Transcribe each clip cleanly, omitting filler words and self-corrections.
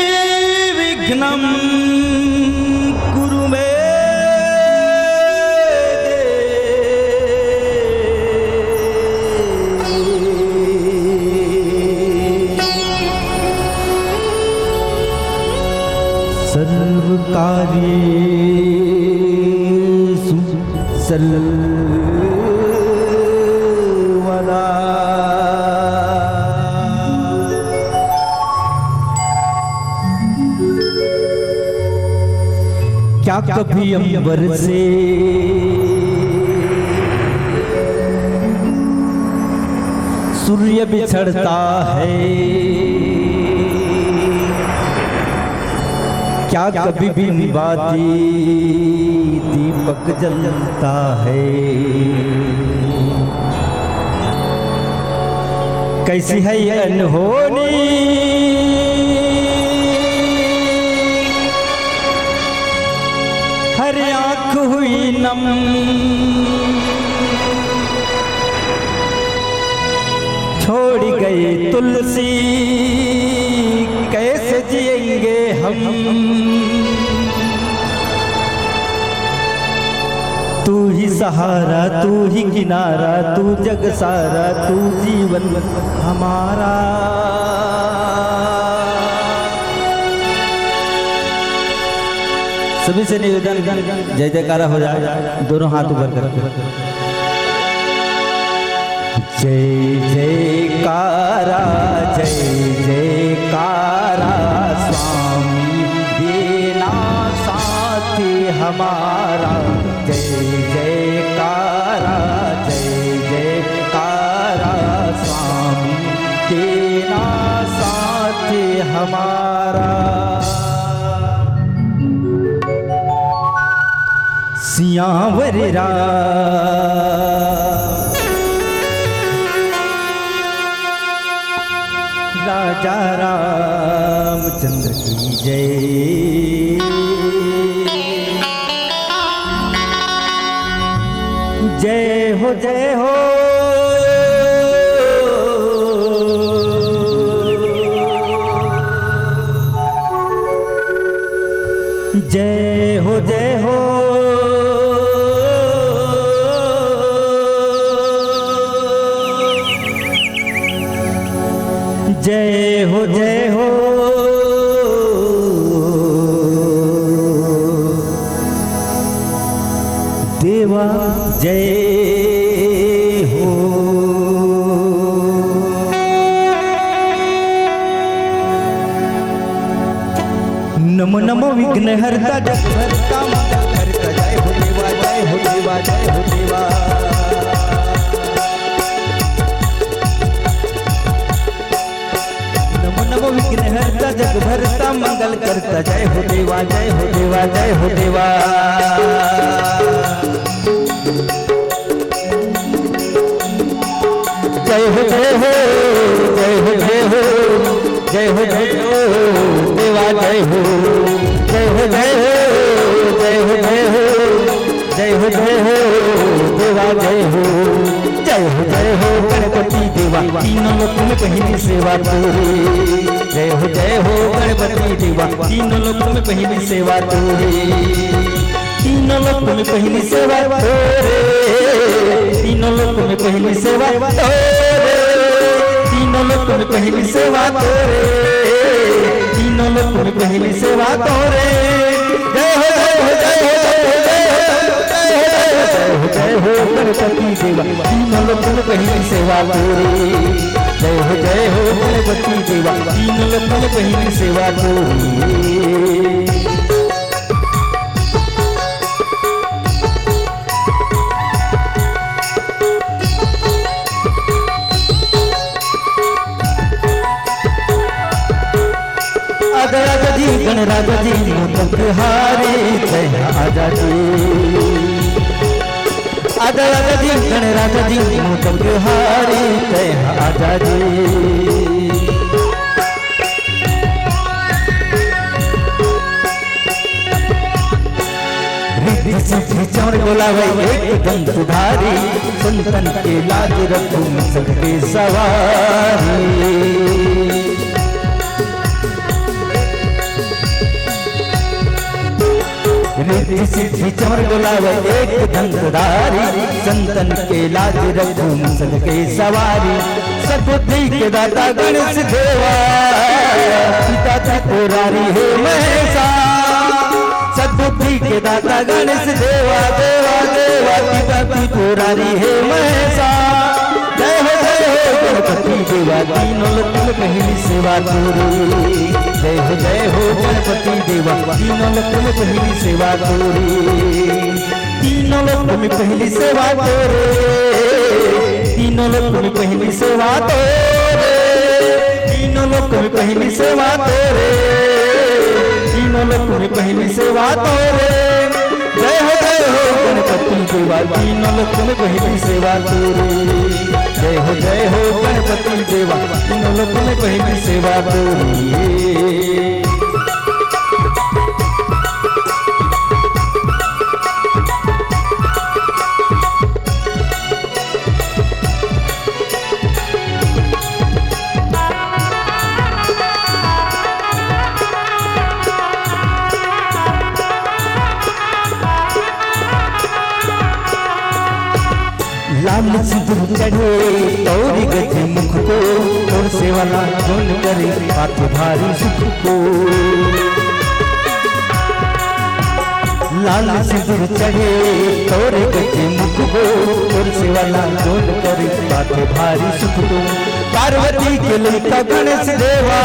निर्विघ्नं कुरु मे सर्वकार्येषु सर्वदा। क्या कभी अंबर से सूर्य बिछड़ता है? क्या कभी भी बाती दीपक जलता है? कैसी है ये अनहोनी हर आँख हुई नम, छोड़ गए तुलसी कैसे जिएंगे हम? तू ही सहारा, तू ही किनारा, तू जग सारा, तू जीवन हमारा। सभी से निवेदन, जय जयकारा हो जाए, दोनों हाथ ऊपर कर। जय जयकारा, जय जयकारा, स्वामी देना साथी हमारा। जय जयकारा, जय जयकारा, स्वामी देना साथी हमारा। सियावर राजा रामचंद्र की जय। जय हो जय हो, जय हो जय हो, जय हो जय हो, देवा जय हो। नमो नमो विघ्न हरता जग भरता मंगल करता। जय हो देवा, जय हो देवा, जय हो देवा। नमो विघ्न हरता जग भरता मंगल करता। जय हो देवा, जय हो देवा, जय हो देवा। जय हो जय हो, जय हो जय हो, जय हो जय हो देवा, जय हो जय हो, जय हो जय हो, जय हो जय हो, जय हो देवा, जय हो जय हो, जय हो गणपति देवा, तीनों लोक में पहली सेवा तोरी। जय हो गणपति देवा, तीनों लोक में पहली सेवा तोरी। तीनों लोक में पहली सेवा तोरे, तीनों लोक में पहली सेवा तोरे, तीनों लोक में पहली सेवा तोरे, तीनों लोक में पहली सेवा तोरे। जय हो जय हो, जय हो जय हो गणपति देवा, तीनों लोक में पहली सेवा तोरे। जय हो गणपति देवा, तीनों लोक में पहली सेवा तोरे। आजा जी गणराज जी मोदक हारे, जय आजा जी। आजा जी गणराज जी मोदक हारे, जय आजा जी। चौर बोलावे एकदम सुधारी, संतन के लाज रखूं सबके सवारी। रिद्धि सिद्धि चमर बोलावे एक धनधारी, संतन के लाज रखूं सबके सवारी। सद्बुद्धि के दाता गणेश देवा, पिता त्रिपुरारी हे महेशा। के दाता गणेश देवा देवा देवा पिता त्रिपुरारी हे महेशा जय हो गणपति देवा तीनों लोक में पहली सेवा तोरी जय हो गणपति देवा तीनों लोक में पहली सेवा तोरी तीनों लोक में पहली सेवा तोरे तीनों लोक में पहली सेवा तोरे तीनों लोक में पहली सेवा तोरे तीनों लोक में पहली सेवा तोरे जय हो गणपति देवा तीनों लोक में पहली सेवा तोरे जय हो गणपति देवा तीनों लोक में पहली सेवा तोरी लाल सिंदूर चढ़े तौरी गजे मुख को और सेवाला जोन करे हाथ भारी सुख को लाल सिंदूर चढ़े तौरी गजे मुख को और सेवाला जोन करे हाथ भारी सुख को पार्वती के लड़का गणेश देवा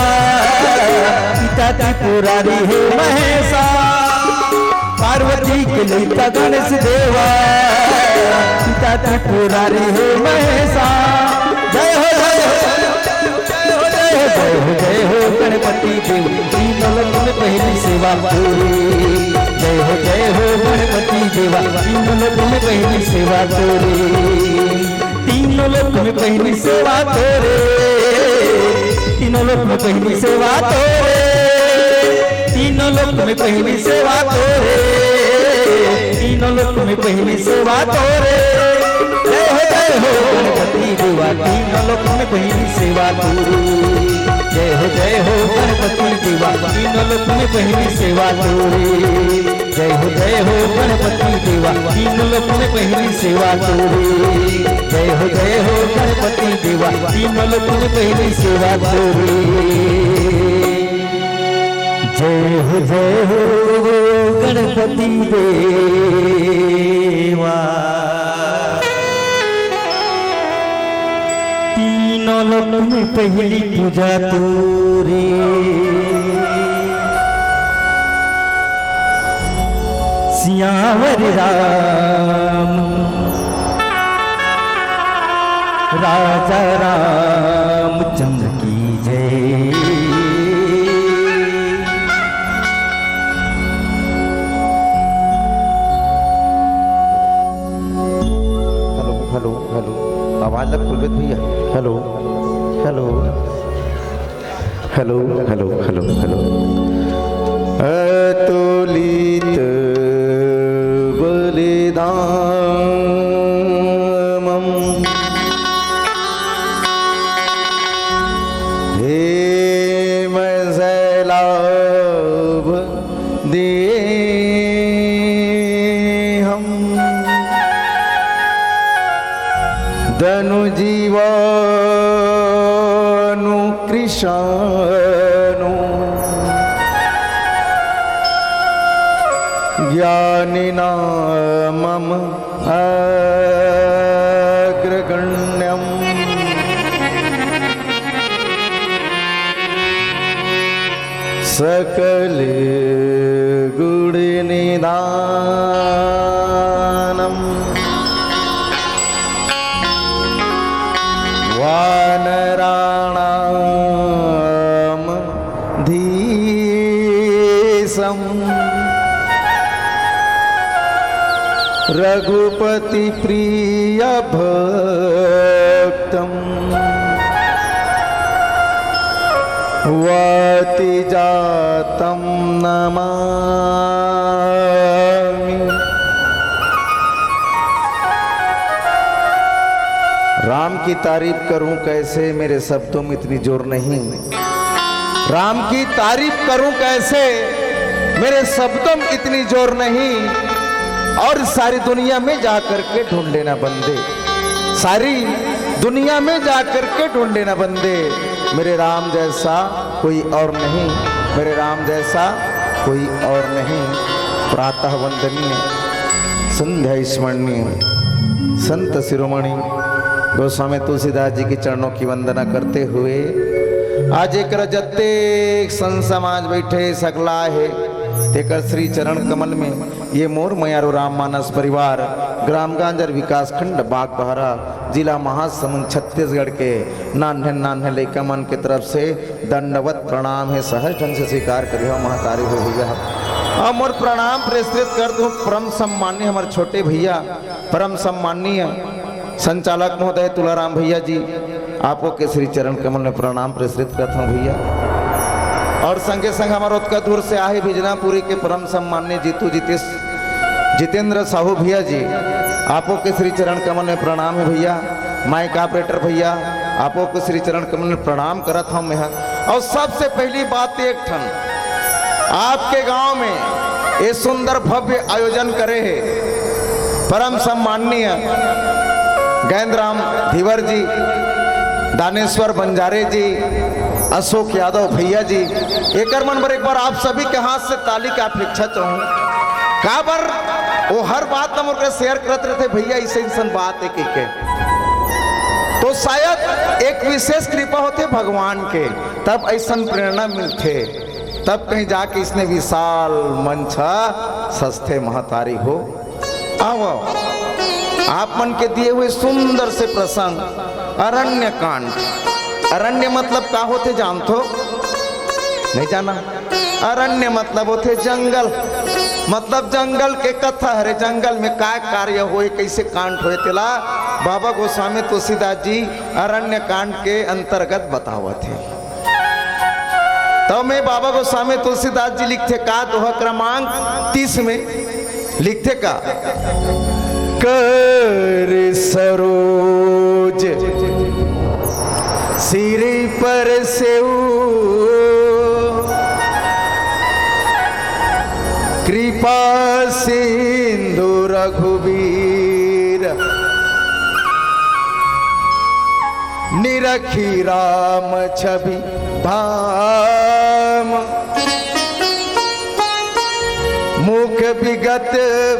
पिता त्रिपुरारी हे महेशा पार्वती के लड़का गणेश देवा पिता त्रिपुरारी हे महेशा जय हो गणपति देव तीनों लोक में पहली सेवा तोरी जय हो गणपति देवा तीनों लोक में पहली सेवा तोरी तीनों लोक में पहली सेवा तोरे तीनों लोक में पहली सेवा तोरे तीनों लोक में पहली सेवा तोरे तीनों लोक में पहली सेवा तोरे जय हो गणपति देवा तीनों लोक में पहली सेवा तोरी जय हो गणपति देवा तीनों लोक में पहली सेवा तोरी जय हो गणपति देवा तीनों लोक में पहली सेवा तोरी जय हो गणपति देवा तीनों लोक में पहली सेवा तोरी जय हो गणपति देवा तीनों लोक में पहली पूजा तोरी सियावर राम राजा रामचंद्र की जय आवाज लग कुलबेत भैया hello hello hello hello hello hello अतुलित बलिदानम हे मज़लाभ दे धनु जीवानु कृष्णु ज्ञानिना मम अग्रगण्यम सकल गुण निदानम वानराणाम धीसम रघुपति प्रिय भक्तम वाति जातम नमामि। राम की तारीफ करूं कैसे, मेरे शब्दों में इतनी जोर नहीं। राम की तारीफ करूं कैसे, मेरे शब्दों में इतनी जोर नहीं। और सारी दुनिया में जाकर के ढूंढ लेना बंदे, सारी दुनिया में जाकर के ढूंढ लेना बंदे। मेरे राम जैसा कोई और नहीं, मेरे राम जैसा कोई और नहीं। प्रातः वंदनीय संध्या स्मरणीय संत शिरोमणि गोस्वामी तुलसीदास जी के चरणों की वंदना करते हुए आज एक जत्ते संत समाज बैठे सगला है तेकर श्री चरण कमल में ये मोर मयारो राम मानस परिवार ग्राम गांजर विकास खंड बागबहरा जिला महासमुंद छत्तीसगढ़ के नान्हे नान्हे लैका मन के तरफ से दंडवत प्रणाम है। सहज ढंग से स्वीकार करियो महतारी हो भैया और मोर प्रणाम प्रेषित कर दूं परम सम्मानीय हमारे छोटे भैया परम सम्मानीय संचालक महोदय तुलाराम भैया जी आपको के श्री चरण कमल में प्रणाम प्रेषित करता हूँ भैया। और संगे संग हमारे उत्का दूर से आए भिजनापुरी के परम सम्मान्य जितेंद्र साहू भैया जी आपको के श्री चरण कमल में प्रणाम है भैया। माइक ऑपरेटर भैया आपको के श्री चरण कमल में प्रणाम करता हूँ मैं। और सबसे पहली बात एक ठन आपके गांव में ये सुंदर भव्य आयोजन करे है परम सम्माननीय गैंदराम धीवर जी दानेश्वर बंजारे जी अशोक यादव भैया जी एक मन पर एक बार आप सभी के हाथ से ताली की अपेक्षा चाहूँ का बार वो हर बात हम शेयर करते रहते भैया इसे इंसान बात है के तो शायद एक विशेष कृपा होते भगवान के तब ऐसा प्रेरणा मिलते तब कहीं जाके इसने विशाल मंच सस्ते महतारी हो आओ आप मन के दिए हुए सुंदर से प्रसंग अरण्य कांड। अरण्य मतलब का होते जानते हो नहीं जाना? अरण्य मतलब होते जंगल मतलब जंगल के कथा हरे जंगल में काय कार्य होए कैसे कांड होए तेला बाबा गोस्वामी तुलसीदास जी अरण्य कांड के अंतर्गत बतावा थे। तो मैं बाबा गोस्वामी तुलसीदास जी लिखते का दोहा क्रमांक 30 में लिखते का कर सरोज सिर पर सेऊ कृपा सिंधु रघुवीर निरखी राम छवि धाम मुख विगत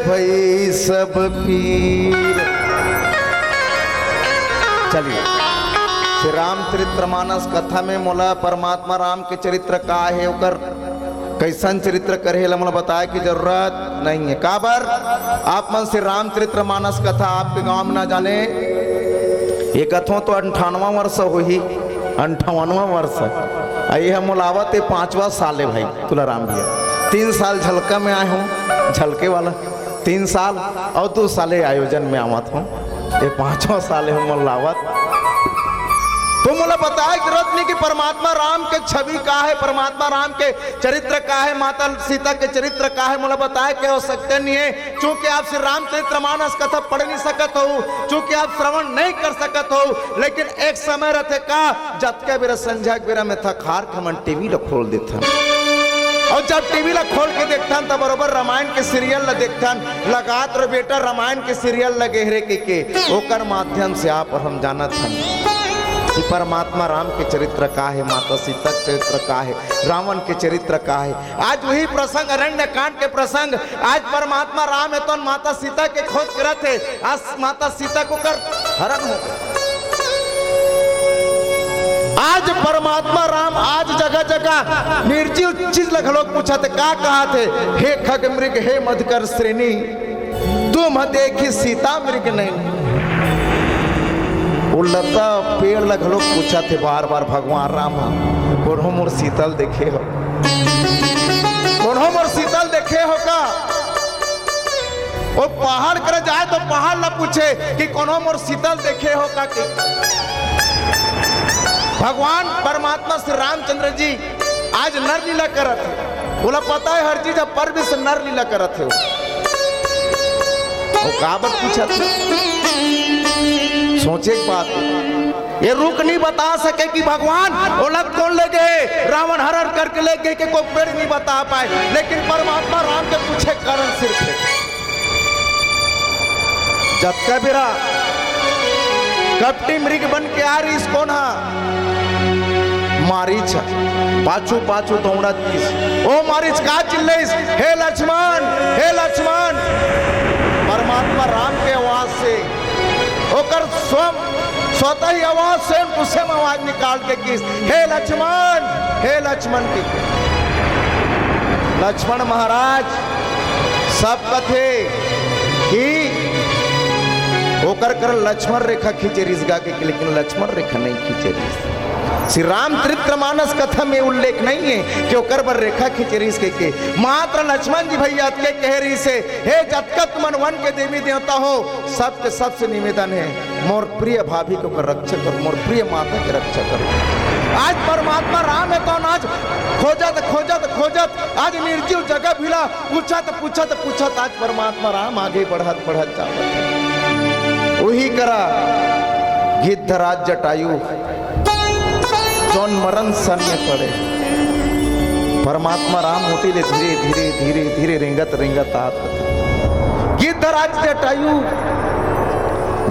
भई सब पीर। चलिए श्री रामचरितमानस कथा में मोला परमात्मा राम के चरित्र का है उकर कैसन चरित्र करे मोला बताए की जरूरत नहीं है। काबर आप मन से रामचरितमानस कथा आपके गांव में ना जाने ये कथों तो 58वां वर्ष हो ही 58वां वर्ष ये मोलावत 5वां साल है भाई तुलाराम भैया। 3 साल झलका में आए हूँ झलके वाला 3 साल और 2 साल आयोजन में आवत हूँ ये 5वां साल है मोलावत। तो मुझे बताया जरूरत नहीं कि परमात्मा राम के छवि का है परमात्मा राम के चरित्र का है माता सीता के चरित्र का है मुझे बताया क्या हो सकते नहीं है चूंकि आप श्री रामचरितमानस कथा पढ़ नहीं सकत हो चूंकि आप श्रवण नहीं कर सकत हो। लेकिन एक समय रहते का जब के बेरा संध्या के बेरा में था खार के मन टीवी ला खोल देता और जब टीवी ला खोल के देखता तब बरोबर रामायण के सीरियल ला देखता लगात रो बेटा रामायण के सीरियल ला गहरे के ओकर माध्यम से आप और हम जानत हम कि परमात्मा राम के चरित्र का है माता सीता के चरित्र का है रावण के चरित्र का है। आज वही प्रसंग अरण्य कांड के प्रसंग आज परमात्मा राम है तो माता सीता के खोज करत है आज माता सीता को कर हरण हो आज परमात्मा राम आज जगह जगह निर्जीव चीज लग लोग पूछा थे का कहा थे हे खग मृग हे मधुकर श्रेणी तुम देखी सीता मृग नहीं लता पेड़ लग लोग पूछा थे बार बार भगवान राम कोन्हो मोर शीतल देखे हो कोन्हो मोर शीतल देखे हो का वो पहाड़ कर जाए तो पहाड़ न पूछे कि कोन्हो मोर शीतल देखे हो का कि भगवान परमात्मा श्री रामचंद्र जी आज नर लीला करत है बोला पता है हर चीज अब पर भी से नर लीला करत है वो काबर पूछा था सोचे एक बात ये रुक नहीं बता सके कि भगवान ओलग कौन ले गए रावण हरण करके ले गए कि कोई पेड़ नहीं बता पाए लेकिन परमात्मा राम के पूछे कारण सिर्फ है जब कबीरा कपटी मृग बन के आ रही इसको ना मारीच पाछू पाछू दौड़त किस ओ मारीच का चिल्लेस, हे लक्ष्मण हे लक्ष्मण। परमात्मा राम के आवाज से होकर स्वतः ही आवाज से उसे में आवाज निकाल के किस, हे लक्ष्मण की। लक्ष्मण महाराज सब कथे कि होकर कर लक्ष्मण रेखा खींचे रिस गा के, लेकिन लक्ष्मण रेखा नहीं खींचे रिस। श्री रामचरितमानस कथा में उल्लेख नहीं है कि ओकर बर रेखा खींचे रिस के मात्र लक्ष्मण जी भैया के कह रही से, हे जतकत मन वन के देवी देवता हो, सबके सबसे निवेदन है मोर प्रिय भाभी को कर रक्षा करो, मोर प्रिय माता के रक्षा करो। आज परमात्मा राम है तो आज खोजत आज निर्जीव जगह भिला पूछत आज परमात्मा राम आगे बढ़त जावत। वही करा गिद्धराज जटायु जौन मरण सन में पड़े, परमात्मा राम होती ले धीरे धीरे धीरे धीरे रेंगत आत। गिद्धराज जटायु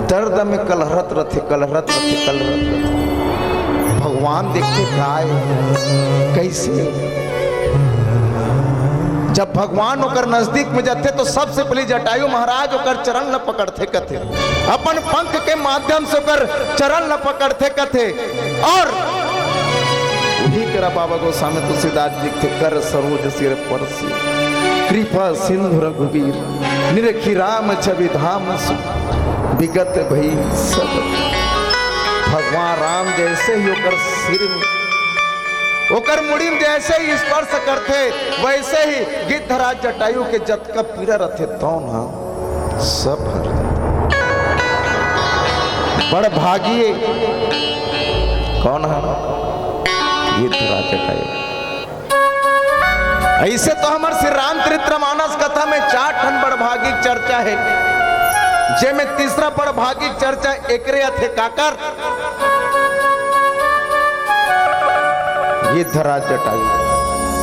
दर्द में कलहरत रथे। भगवान देखते काय कैसे, जब भगवान होकर नजदीक में जाते तो सबसे पहले जटायु महाराज होकर चरण न पकड़ते कथे, अपन पंख के माध्यम से होकर चरण न पकड़ते कथे। और वही करा बाबा गोस्वामी तुलसीदास जी थे, कर सरोज सिर परसी कृपा सिंधु रघुवीर, निरखी राम छवि धाम विगत भई सब। भगवान राम जैसे ही होकर सिर में होकर मुड़ी में जैसे ही स्पर्श करते, वैसे ही गिद्धराज जटायु के जतका पीड़ा रथे तो ना सब हर। बड़ भागिए कौन है? गिद्धराज जटायु। ऐसे तो हमारे श्री रामचरितमानस कथा में 4 ठन बड़भागी चर्चा है, जे में तीसरा बड़भागी चर्चा एकरे थे काकर गिद्धराज जटायु।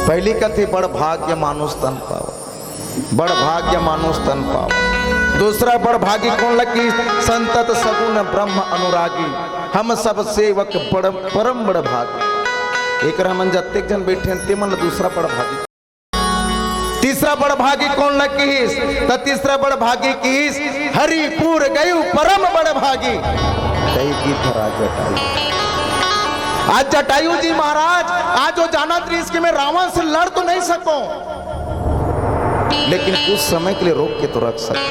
पहली कथी बड़ भाग्य मानुष तन पावा, बड़ भाग्य मानुष तन पावा। दूसरा बड़ भागी कौन लगी? संतत सगुन ब्रह्म अनुरागी, हम सब सेवक परम बड़ भागी। एक मन जत्ते जन बैठे ते मन दूसरा बड़ भागी। तीसरा बड़ भागी कौन लगी? तो तीसरा बड़ भागी की हरिपुर गई परम बड़ भागी गिद्धराज जटायु। आज जटायु जी महाराज आज जो जाना त्रिस के मैं रावण से लड़ तो नहीं सको, लेकिन कुछ समय के लिए रोक के तो रख सको।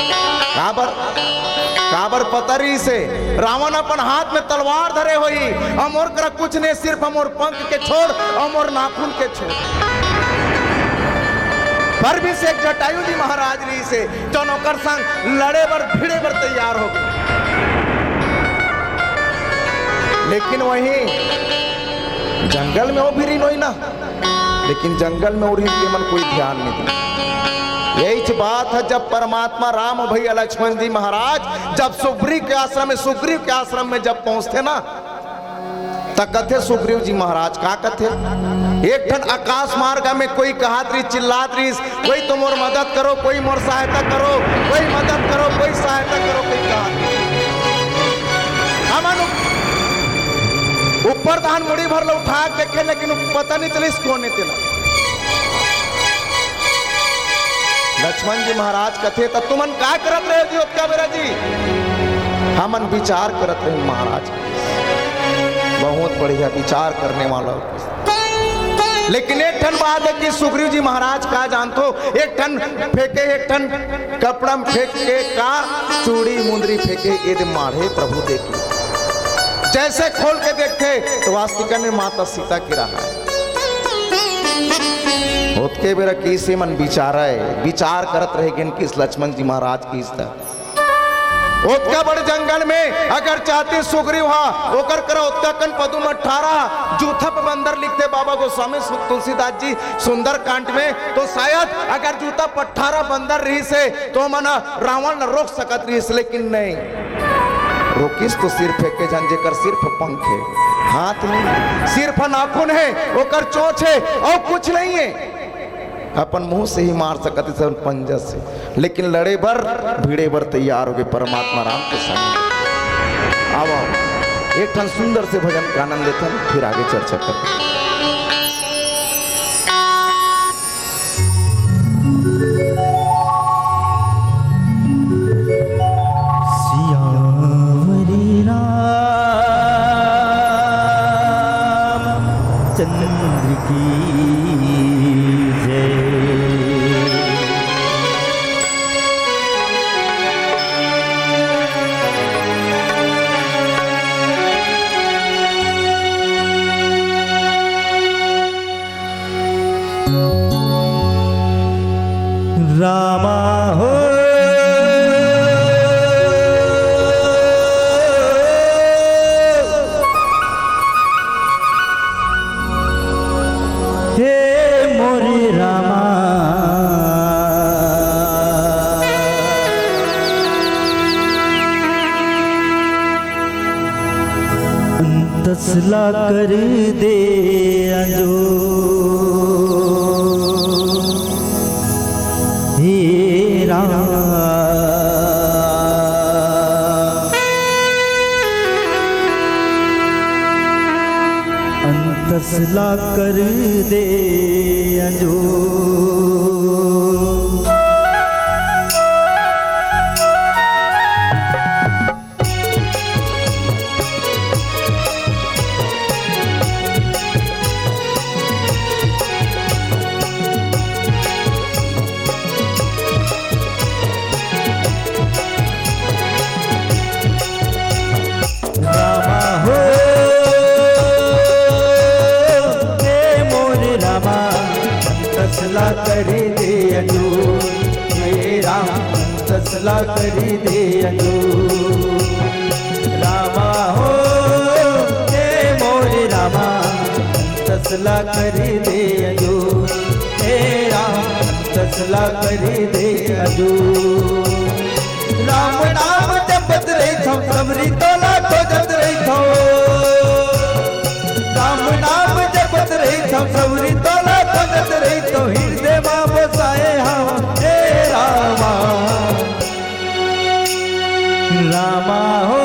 काबर पतरी से रावण अपन हाथ में तलवार धरे हुई, अमोर कर कुछ नहीं, सिर्फ अमोर पंख के छोड़ अमोर नाखून के छोड़। पर भी से जटायु जी महाराज री से जो नौकर संग लड़े बर भिड़े बर तैयार हो गए, लेकिन वही जंगल में वो भी रीन हुई ना, लेकिन जंगल में और के मन कोई ध्यान नहीं दिया। यही बात है जब परमात्मा राम भैया लक्ष्मण जी महाराज जब सुग्रीव के आश्रम में जब पहुंचते ना, तब कथे सुग्रीव जी महाराज का कथे, एक ठन आकाश मार्ग में कोई कहात रही चिल्लात रही, कोई तो मोर मदद करो, कोई मोर सहायता करो, कोई मदद करो, कोई सहायता करो, कोई कहा ऊपर धान मुड़ी भर लो उठा देखे, लेकिन पता नहीं चले इसको नहीं तेला। लक्ष्मण जी महाराज कथे तो तुमन का करत रहे जी उत्का बेरा जी? हमन विचार करत रहे महाराज, बहुत बढ़िया विचार करने वाला। लेकिन एक ठन बात है कि सुग्रीव जी महाराज का जानतो, एक ठन फेंके, एक ठन कपड़ा फेंक के का चूड़ी मुंदरी फेंके, ये मारे प्रभु देखे। जैसे खोल के देखे तो वास्तविका ने माता सीता की रहा है। उसके बेरा किसी मन विचार करत रहे कि किस लक्ष्मण जी महाराज की उत्का बड़ जंगल में अगर चाहते सुग्रीव ओकर करा उत्का कन पदुम 18 जूथा पे बंदर लिखते बाबा गोस्वामी तुलसीदास जी सुंदर कांड में, तो शायद अगर जूता पर 18 बंदर रही से तो मना रावण न रोक सकत रही, लेकिन नहीं रोकिस तो सिर फेंके जन जेकर सिर्फ पंख है, हाथ नहीं, सिर्फ नाखून है, ओकर चोंच है और कुछ नहीं है। अपन मुंह से ही मार सकते सब पंजा से, लेकिन लड़े बर भिड़े बर तैयार हो गए परमात्मा राम के सामने। आओ एक ठन सुंदर से भजन का आनंद लेते हैं, फिर आगे चर्चा करें। चंद्र की जय। रामा हो तसला कर दे जो हे राम, तसला कर दे जो तसला करी दे अजू हे राम, तसला करी दे अजू रामा हो हे मोरे रामा, तसला करी दे अजू हे राम, तसला करी दे अजू। राम नाम जपत रही थो सबरी तोला खोजत रही थो, राम नाम जपत रही थो सबरी तोला खोजत रही तो हृदय मां बसाए हम हे रामा। रामा हो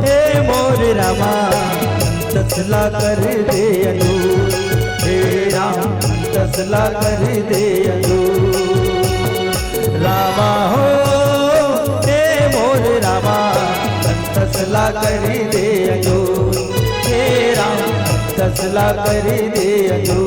हे मोरे रामा, तसला कर दे अजू हे राम, तसला कर दे अजू रामा हो हे मोरे रामा, तसला कर दे अजू हे राम, तसला कर दे अजू।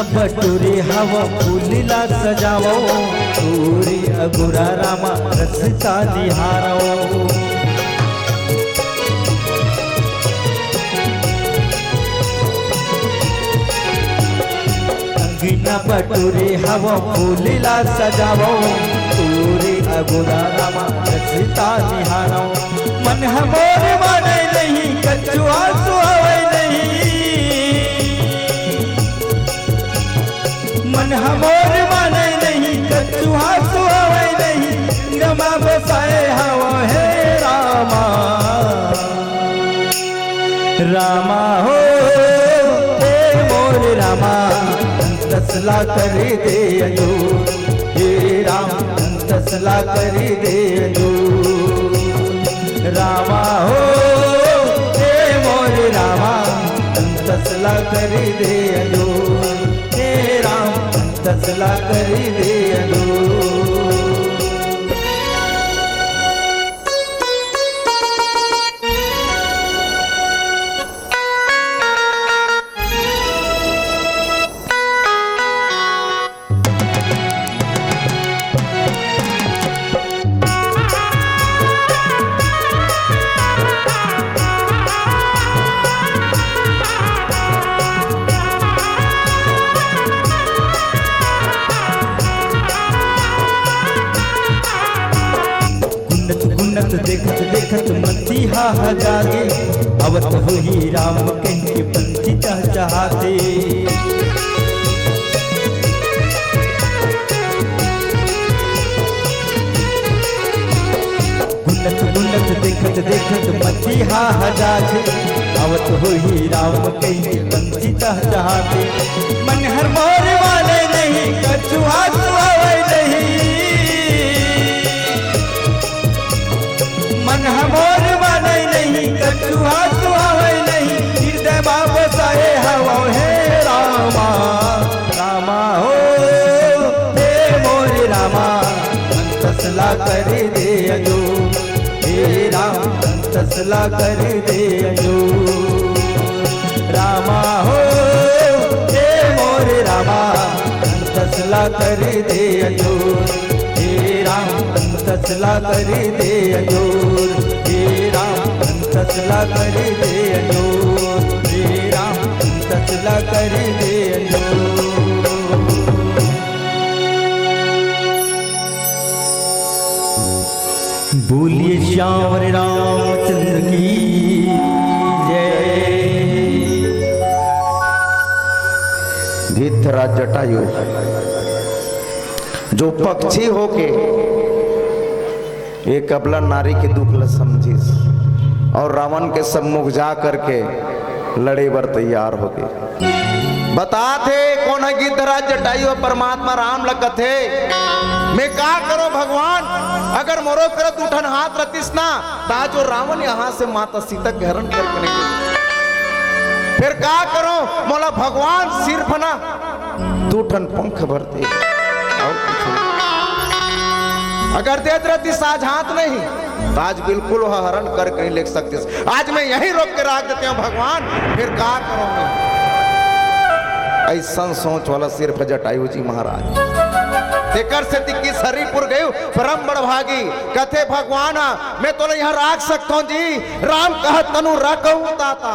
बटोरे हवा फूलीला सजावो, तोरी अगुरा रामा रसता निहारो। अंगिना बटोरे हवा फूलीला सजावो, तोरी अगुरा रामा रसता निहारो। मन हमोर माने नहीं कछुआ सुहावे नहीं, मन हमोर माने नहीं कछुआ सुहावे नहीं, गमा बसाए हवा हे रामा। रामा हो हे मोर रामा, तसला कर दे अजू हे राम, तसला कर दे अजू रामा हो हे मोर रामा, तसला कर दे अजू हे राम, तसला कर दे अजू। गुनत देखत देखत मती हा जागे अवत होई राम कह के पंछी चहचहाते गुनत देखत देखत मती हा जागे अवत होई राम कह के पंछी चहचहाते मन हर मोर वाले नहीं कछु हाथ आवे नहीं मन हमोर माने नहीं कछु हाथ आवे नहीं हृदय बाप साहे हवा हे रामा रामा हो हे मोर रामा अंतसला कर दे अजो हे राम अंतसला कर दे अजो रामा हो हे मोर रामा अंतसला कर दे अजो हे राम अंतसला कर दे अजोर हे राम अंतसला कर दे अजोर हे राम अंतसला कर दे अजोर बोलिए श्याम रामचंद्र की जय। गिद्धराज जटायु जो पक्षी होके एक अबला नारी के दुख ल समझिस और रावण के सम्मुख जा करके लड़े बर तैयार हो गए। बता थे कौन है गिद्धराज जटायु परमात्मा राम लकथे मैं का करो भगवान अगर मोरो करत उठन हाथ रतिस ना ता जो रावण यहाँ से माता सीता के हरण करके निकले फिर का करो मोला भगवान सिर्फ ना टूटन पंख भर दे और कुछ अगर देत रहती साझात नहीं तो आज बिल्कुल वह हरण करके नहीं ले सकते। आज मैं यहीं रोक के रख देते हूँ भगवान फिर का करो मैं ऐसा सोच वाला सिर्फ जटायु जी महाराज तेकर से किस हरिपुर गए परम बड़भागी कथे भगवान मैं तो यहाँ राख सकता हूँ जी राम कह तनु रखूं ताता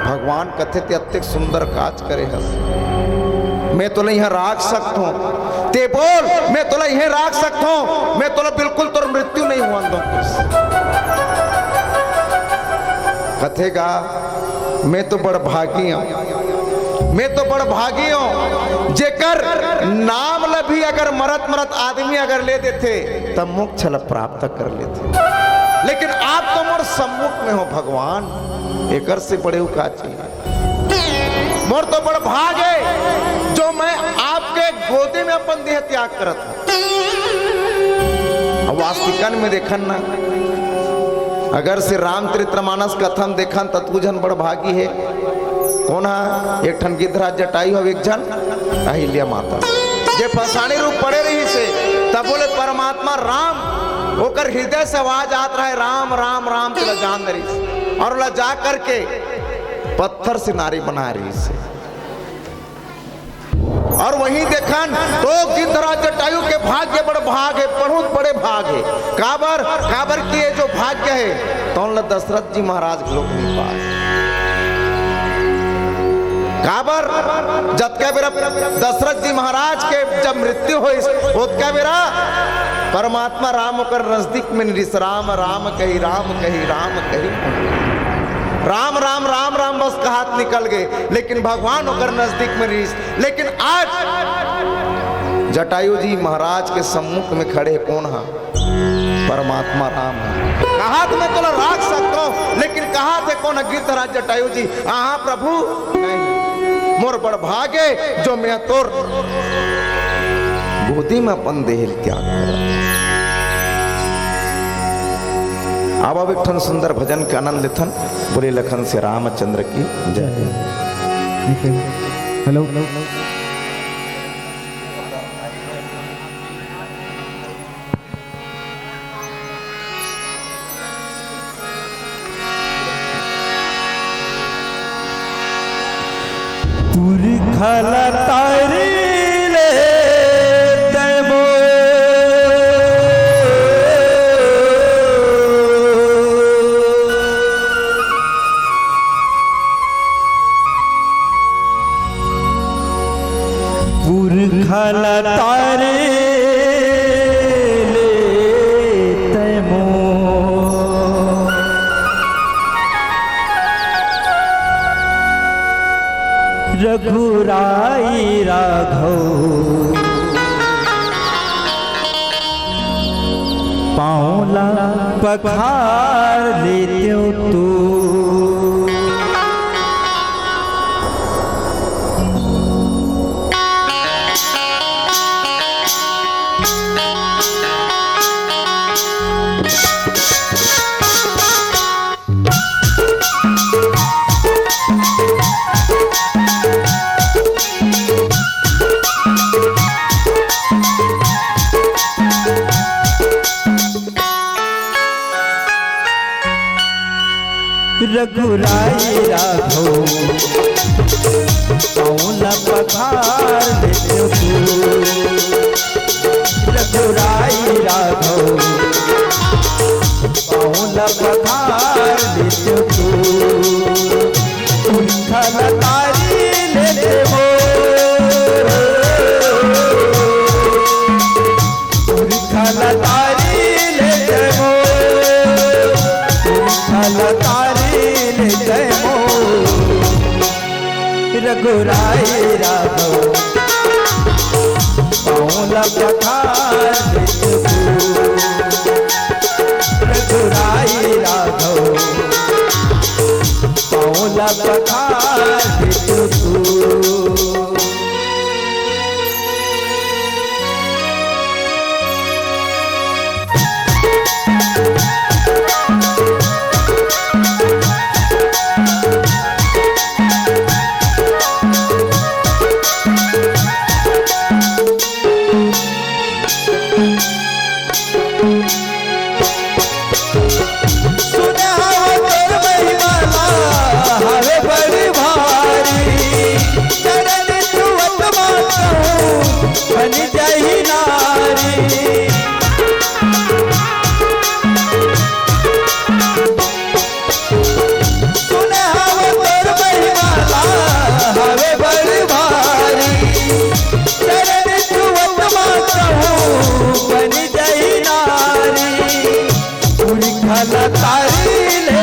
भगवान कथे ते अत्यंत सुंदर काज करे हस मैं तो यहाँ राख सकता हूँ ते बोल मैं तो यहाँ राख सकता हूँ मैं तो बिल्कुल तो मृत्यु नहीं हुआ कथेगा मैं तो बड़ भागी हूँ मैं तो बड़ भागी हूँ जेकर नाम लभी अगर मरत मरत आदमी अगर ले देते तब मोक्ष प्राप्त कर लेते लेकिन आप तो मोर सम्मुख में हो भगवान एकर से बड़े का चाहिए मोर तो बड़ भाग है जो मैं आपके गोदी में अपन देह त्याग करत हूं। वास्तविकन में देखन ना अगर से रामचरितमानस कथन देखन तो तू जन बड़ भागी है कौन है एक ठन गिद्धराज जटायु हो एक जन अहिल्या माता जे फसाणी रूप पड़े रही से तब बोले परमात्मा राम होकर हृदय से आवाज आत रहे राम राम राम चला जान रही और ला जा करके पत्थर से नारी बना रही से और वहीं देखन तो गिद्धराज जटायु के भाग्य बड़ भाग है बहुत बड़े भाग है काबर की ये जो भाग्य है तो दशरथ जी महाराज लोग नहीं पास काबर जतका बेरा दशरथ जी महाराज के जब मृत्यु हुई उतका बेरा परमात्मा राम होकर नजदीक में राम राम कही राम कही राम कही राम राम राम राम बस का हाथ निकल गए लेकिन भगवान होकर नजदीक में रिस लेकिन आज जटायु जी महाराज के सम्मुख में खड़े कौन है परमात्मा राम है कहा मैं तो राख सकता हूं लेकिन कहा थे कौन है गिद्धराज जटायु जी हाँ प्रभु नहीं मोर बड़ भागे जो मैं तोर गोदी में अपन देह त्याग अब एक ठन सुंदर भजन के आनंद लेथन बोले लखन से रामचंद्र की जय। हेलो पुरखला तारी ले देबो पुरखला तारी ले रघुराई राघव पाऊला पखार लेत्यो तू। रघुराई राघव पाऊला पखार लेत्यो तू। रघुराई राघव पाऊला पखार लेत्यो तू। उनखल तारी लेते मोर, उनखल तारी लेते मोर, उनखल तारी लेते मोर। रघुराई राघव पाऊला पखार लेत्यो तू। रघुराई राघव पाऊला पखार लेत्यो तू। बन जाही नारी सुने हवा तोर महिमाला हवे बड़ी भारी। चरण छुअत मातहूँ बन जाही नारी। पूरी खाला तारी ले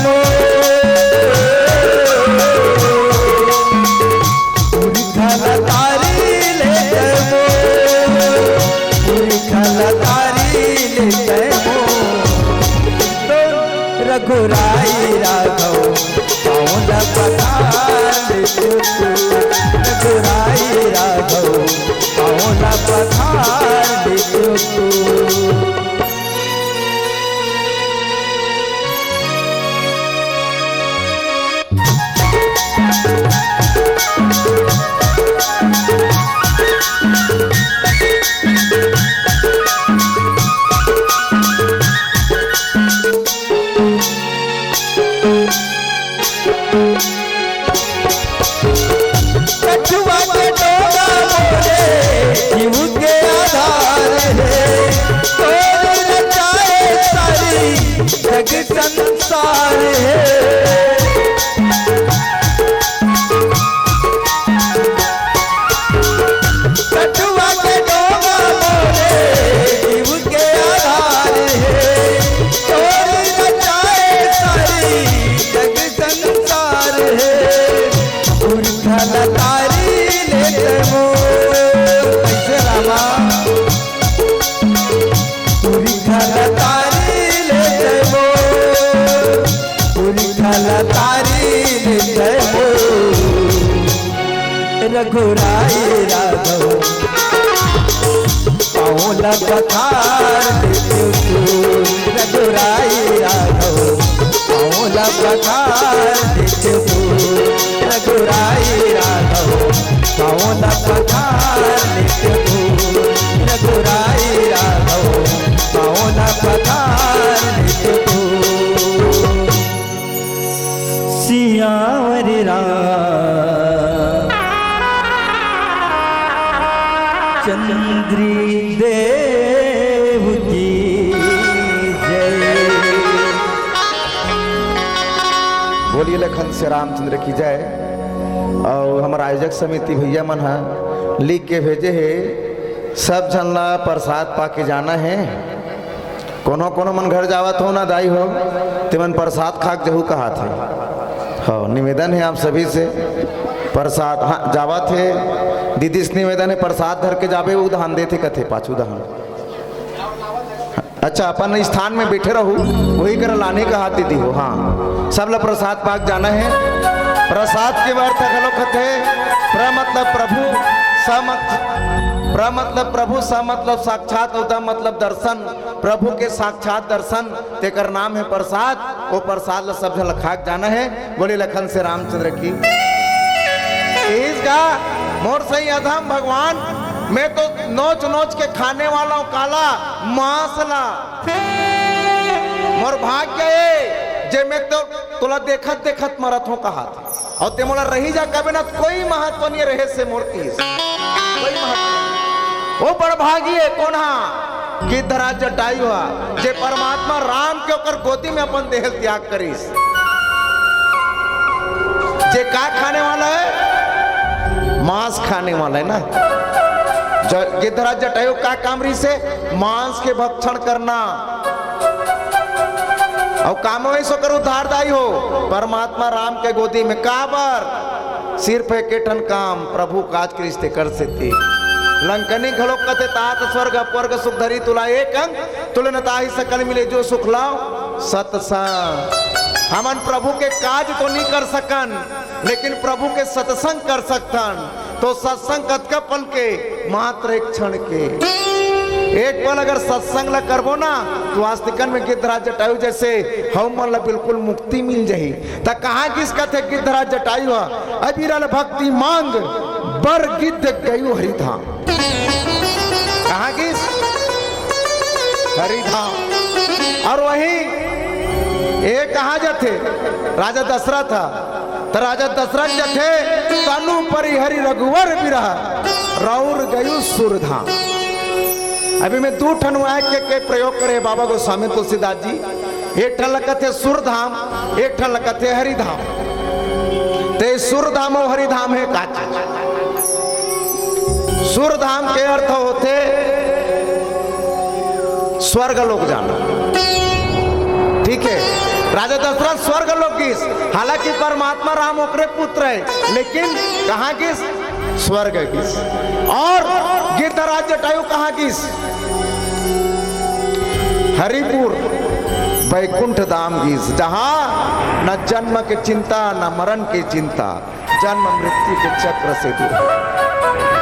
मोर, पूरी खाला तारी रघुराई राघव पाऊला पखार लेत्यो तू। रघुराई राघव पाऊला पखार लेत्यो तू। कछुआ के डोरा मोरे जीव के आधार है। तोर रचाए सारी जग संसार है। कछुआ के डोरा मोरे जीव के आधार है। तोर रचाए सारी जग संसार है। उनखल तारी लेते मोर, कैसे रामा? उनखल तारी लेते मोर, उनखल तारी लेते मोर। रघुराई राघव पाऊला पखार लेत्यो तू। रघुराई राघव पाऊला पखार लेत्यो तू। रघुराई राघव पाऊला पखार लेत्यो तू। रघुराई राघव पाऊला पखार लेत्यो तू। सियावर चंद्री देव की जय। बोलिए लखन से रामचंद्र की जय। और हमारा आयोजक समिति भैया मन लिख के भेजे है सब झनला प्रसाद पा के जाना है। कोनो कोनो मन घर जावत हो ना दाई हो ते मन प्रसाद खाक जहू कहा थे। हाँ निवेदन है आप सभी से प्रसाद हाँ जावा थे दीदी इस निवेदन है प्रसाद धर के जावे वो धान देते कथे पाछू धान। अच्छा अपन स्थान में बैठे रहू वही कर लाने का हाथ दीदी हो। हाँ सब लोग प्रसाद पाक जाना है। प्रसाद के अर्थ खलो कथे प्र मतलब प्रभु स प्र मतलब प्रभु स मतलब साक्षात उदा मतलब दर्शन प्रभु के साक्षात दर्शन तेकर नाम है प्रसाद। वो प्रसाद सब झल खाक जाना है। बोले लखन से रामचंद्र की इसका मोर सही अधम भगवान मैं तो नोच नोच के खाने वाला हूं काला मांसला मोर भाग्य है जे मैं तो तुला देखत देखत मरत हूं कहा और ते मोला रही जा कबे ना कोई महत्व नहीं रहे से मूर्ति कोई महत्व वो बड़ भागी है कौन हा गिद्धरा जटायु हुआ जे परमात्मा राम के ओकर गोदी में अपन देह त्याग करीस। जे का खाने वाला है मांस खाने वाला है ना। गिद्धरा जटायु का काम रही से मांस के भक्षण करना और काम वैसो कर उद्धारदायी हो परमात्मा राम के गोदी में काबर सिर्फ एक ठन काम प्रभु काज के रिश्ते कर सकती। लंकनी घड़ो कते तात स्वर्ग अपवर्ग सुख धरी तुला एक अंग तुलन ताही सकल मिले जो सुख लाओ सत्संग। हमन प्रभु के काज तो नहीं कर सकन लेकिन प्रभु के सत्संग कर सकतन। तो सत्संग कतका पल के मात्र एक क्षण के एक पल अगर सत्संग ला करबो ना तो वास्तविकन में गिद्धरा जटायु जैसे हम मन ला बिल्कुल मुक्ति मिल जाही। ता कहाँ किस कथे गिद्धरा जटायु अबिरल भक्ति मांग बर गिद्ध गयु हरिधाम। कहाँ किस हरिधाम। और वही एक कहा जाते राजा दशरथ था तो राजा दशरथ जथे तनु परिहरि रघुवर बिरह रौर गयु सुरधाम। अभी मैं दो ठन के प्रयोग करे बाबा गोस्वामी तुलसीदास जी। एक ठन लकथे सुरधाम एक ठन लकथे हरिधाम। ते सुरधाम और हरिधाम है का सुरधाम के अर्थ होते स्वर्ग लोक जाना। ठीक है राजा दशरथ स्वर्ग लोक किस हालांकि परमात्मा राम ओकरे पुत्र है लेकिन कहाँ किस स्वर्ग किस। और गिद्धरा जटायु कहाँ किस हरिपुर वैकुंठ धाम किस जहां न जन्म के चिंता न मरण की चिंता जन्म मृत्यु के चक्र से दूर।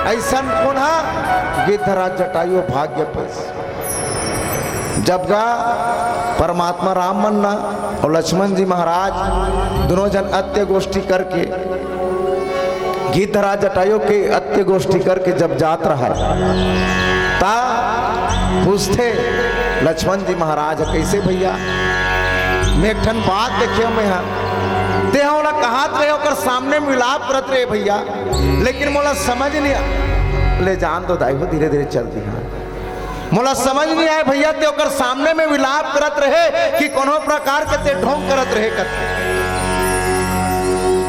ऐसा पुनः गिद्धरा जटायु भाग्य पर जब गा परमात्मा राम मन्ना और लक्ष्मण जी महाराज दोनों जन अत्य गोष्ठी करके गिद्धरा जटायु के अत्य गोष्ठी करके जब जात रहा ता पूछते लक्ष्मण जी महाराज कैसे भैया मैं एक ठन बात देखे मैं ते होला कहा रहे होकर सामने मिलाप करत रहे भैया लेकिन मोला समझ नहीं ले जान दो दाई हो धीरे धीरे चलती है मोला समझ नहीं आए भैया ते ओकर सामने में विलाप करत रहे कि कोनो प्रकार के ते ढोंग करत रहे कथे।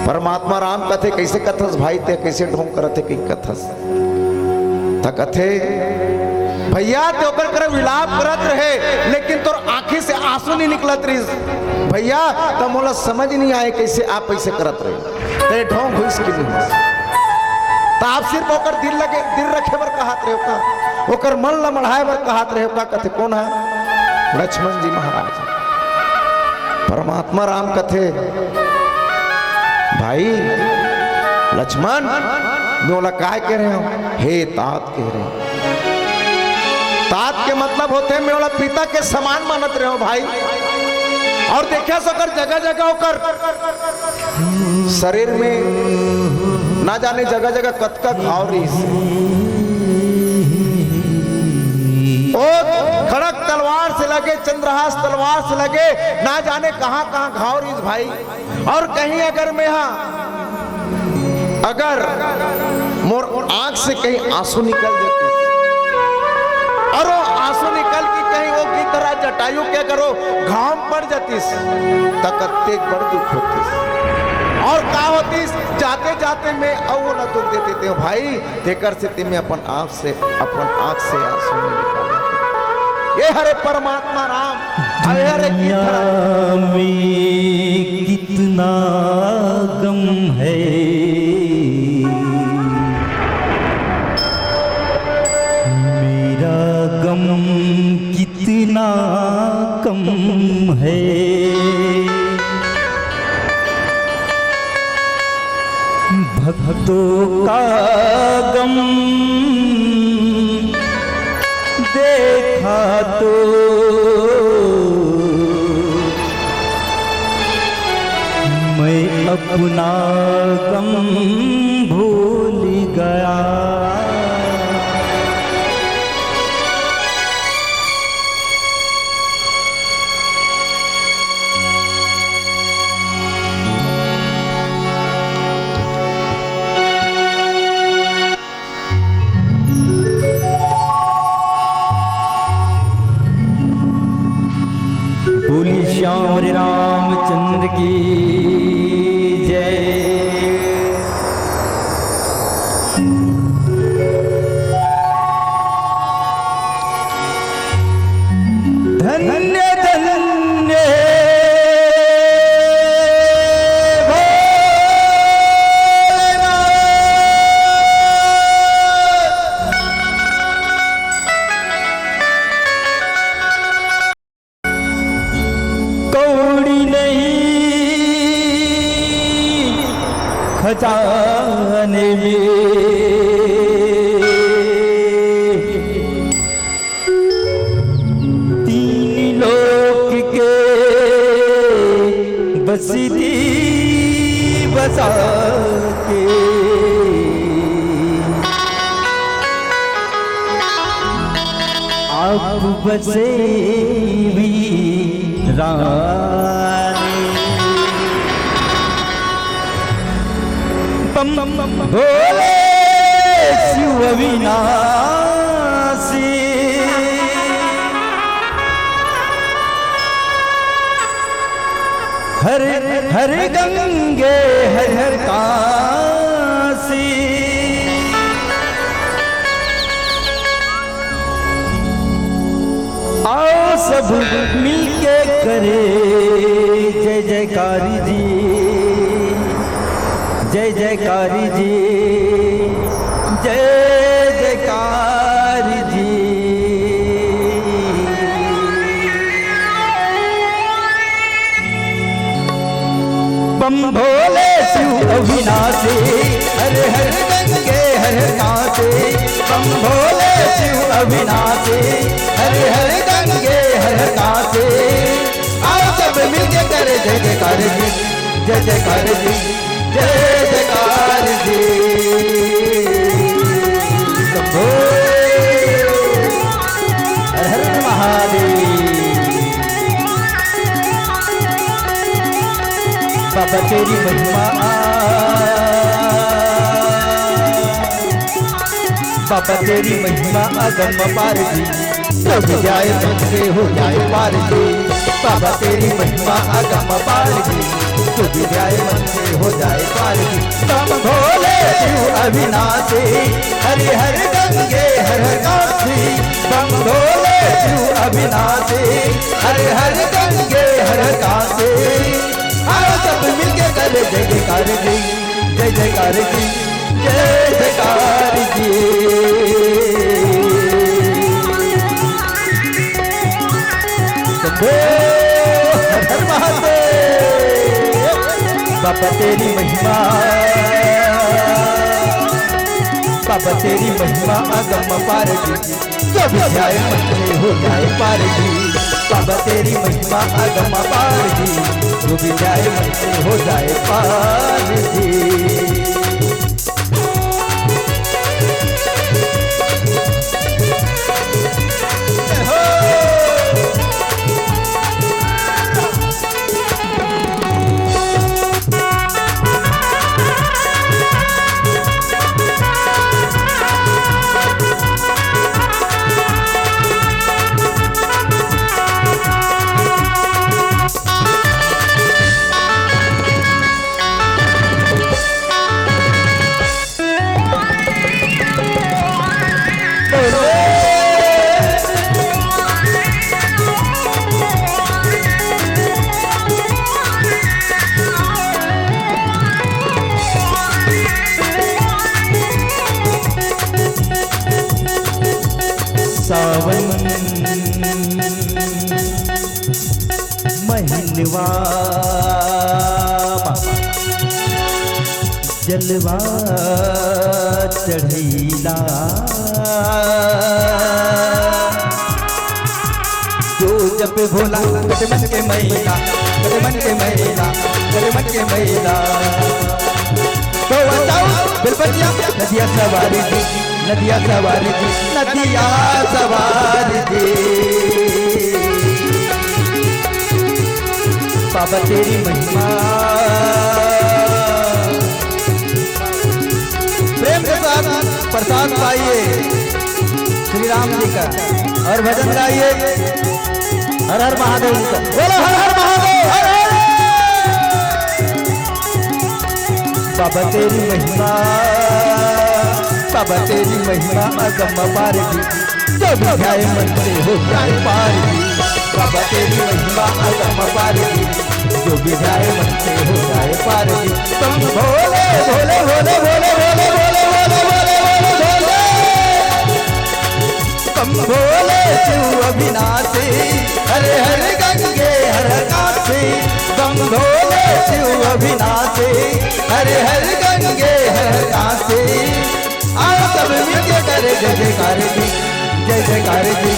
परमात्मा राम कथे कैसे कथस भाई ते कैसे ढोंग करत है कि कथस त कथे भैया ते ओकर करे विलाप करत रहे लेकिन तोर आंखें से आंसू नहीं निकलत रही भैया तो मोला समझ नहीं आए कैसे आप ऐसे करत रहे ते ढोंग हुई इसके लिए। तो आप सिर्फ ओकर दिल रखे बर कहत रहे का ओकर मन ला मढ़ाए बर कहत रहे का कथे कौन है लक्ष्मण जी महाराज। परमात्मा राम कथे भाई लक्ष्मण बोला काय कह रहे हो हे तात कह रहे हो। तात के मतलब होते मैं बोला पिता के समान मानत रहे हो भाई। और देखा सोकर जगह जगह होकर शरीर में ना जाने जगह जगह कतका घाव रही ओ खड़क तलवार से लगे चंद्रहास तलवार से लगे ना जाने कहां कहां घाव रही भाई। और कहीं अगर मैं अगर मोर आंख से कहीं आंसू निकल जाते और वो आंसू निकल के कहीं वो गिद्धरा जटायु क्या करो घाम पड़ जाती तकत्ते बड़ दुख होती और का होती जाते जाते मैं अवो न दुख देते थे भाई देकर से मैं अपन आंख से आंसू निकाल ये हरे परमात्मा राम अरे हरे में कितना गम है भक्तों का गम देखा तो मैं अपना गम भूल गया। बोली श्याम रामचंद्र की जय। धन्य धन्य खजाने में तीन लोक के बसती बसा के आप बसे भी भोले शिव अविनाशी हर हर गंगे हर हर काशी आओ सब मिलके करे जय जयकारी जी, जय जयकारी जी, जय जयकारी जी। बम भोले शिव अविनाशी हर हर गंगे हर कांटे। बम भोले शिव अविनाशी हर हर गंगे हर कांटे। आओ सब मिलके करे जय जयकार जी, जय जयकार जी, जय जयकार जी। शंभो हर हर महादेव। बाबा तेरी महिमा, बाबा तेरी महिमा अगम पार जी। सब जाए मन से हो जाए पार जी। बाबा तेरी महिमा अगम पार जी। तुझ जाए मन से हो जाए पार जी। बम भोले शिव अविनाशी हरि हर गंगे हर हर काशी। बम भोले शिव अविनाशी हरि हर गंगे हर हर काशी। आओ सब मिलके करे जय जयकार जी, जय जयकार जी, जय जयकार जी। हर हर महादेव। बाबा तेरी महिमा, बाबा तेरी महिमा अगम पार जी। जब जाए मन में हो जाए पार जी। बाबा तेरी महिमा अगम पार जी। जो भी जाए मन से हो जाए पार जी। सावन महीनवा जलवा चढ़ीला जो जब भोला कटे मन के मैला कटे मन के मैला कटे मन के मैला तो बताओ बिलपतिया नदिया सवारी थी नदिया सवारी थी नदिया सवारी थी बाबा तेरी महिमा प्रेम के साथ प्रसाद पाइए श्री राम जी का और भजन गाइए हर हर महादेव का बोलो हर हर महादेव हर हर बाबा तेरी महिमा बाबा तेरी महिमा अगम पार की जो भी ध्याए मन से हो जाए पार की बाबा तेरी महिमा अगम पार की जो भी ध्याए मन से हो जाए पार की तुम भोले भोले भोले भोले भोले भोले भोले भोले भोले भोले तुम भोले शिव अविनाशी हरे हरे गंगे हर काशी तुम भोले शिव अविनाशी हरे हरे गंगे हर काशी आओ सब मिलके करे जय जयकार जी जय जयकार जी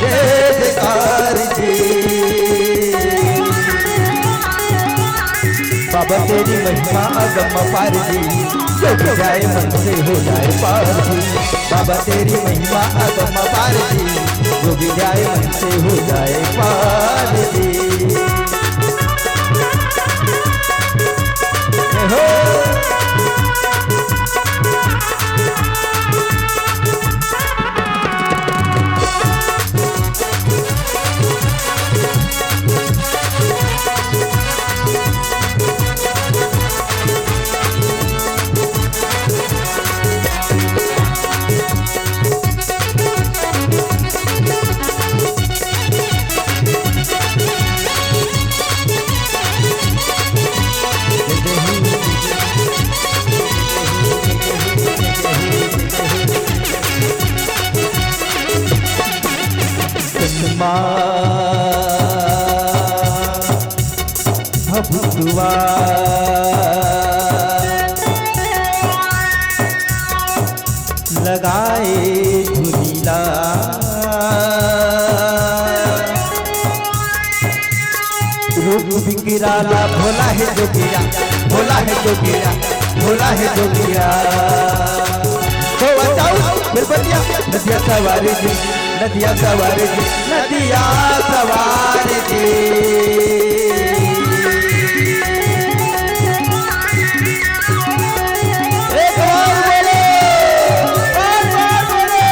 जय जयकार जी बाबा तेरी महिमा अगम पार जी जो भी जाए मन से हो जाए पार जी बाबा तेरी महिमा अगम पार जी जो भी जाए मन से हो जाए पार जी हो भभुआ लगाए झूलीला रूप बिगड़ाला भोला है जोगिया भोला है जोगिया भोला है जोगिया तो बताओ बिलपतिया नदिया सवारी जी नदिया सवारी जी नदिया सवारी जी एक बार बोलो एक बार बोलो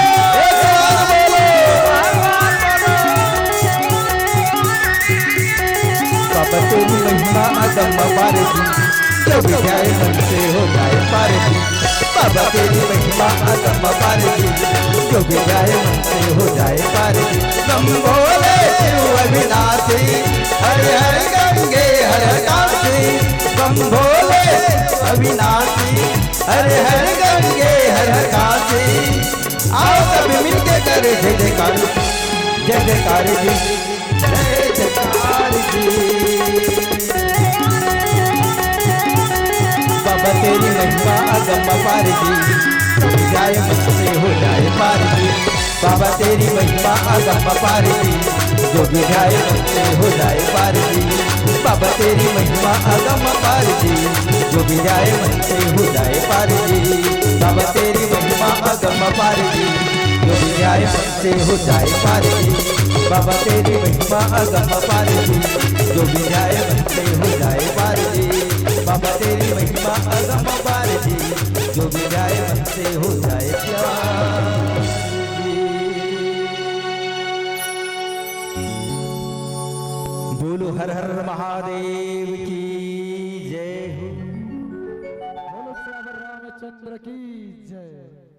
बाबा तेरी महिमा अगम पार जी जो भी जाए मन से हो जाए पार जी बाबा तेरी महिमा अगम पार जी जो भी जाए मन से हो जाए पार जी तुम भोले शिव अविनाशी हरे हरे गंगे हर काशी तुम भोले अविनाशी हरे हरे गंगे हर काशी आओ सब मिलके करे जय जयकार जय जयकार जी जय जयकार जी बाबा तेरी महिमा अगम पार जी जाए मन से हो जाए पार जी बाबा तेरी महिमा अगम पार जी जो भी जाए मन से हो जाए पार जी बाबा तेरी महिमा अगम पार जी जो भी जाए मन से हो जाए पार जी बाबा तेरी महिमा अगम पार जी जो भी जाए मन से हो जाए पार जी बाबा तेरी महिमा अगम पार जी जो भी जाए मन से हो जाए पार जी बाबा तेरी महिमा अगम पार जी जो भी जाए मन से हो जाए प्यार बोलो हर हर महादेव की जय हो बोलो श्याम रामचंद्र की जय।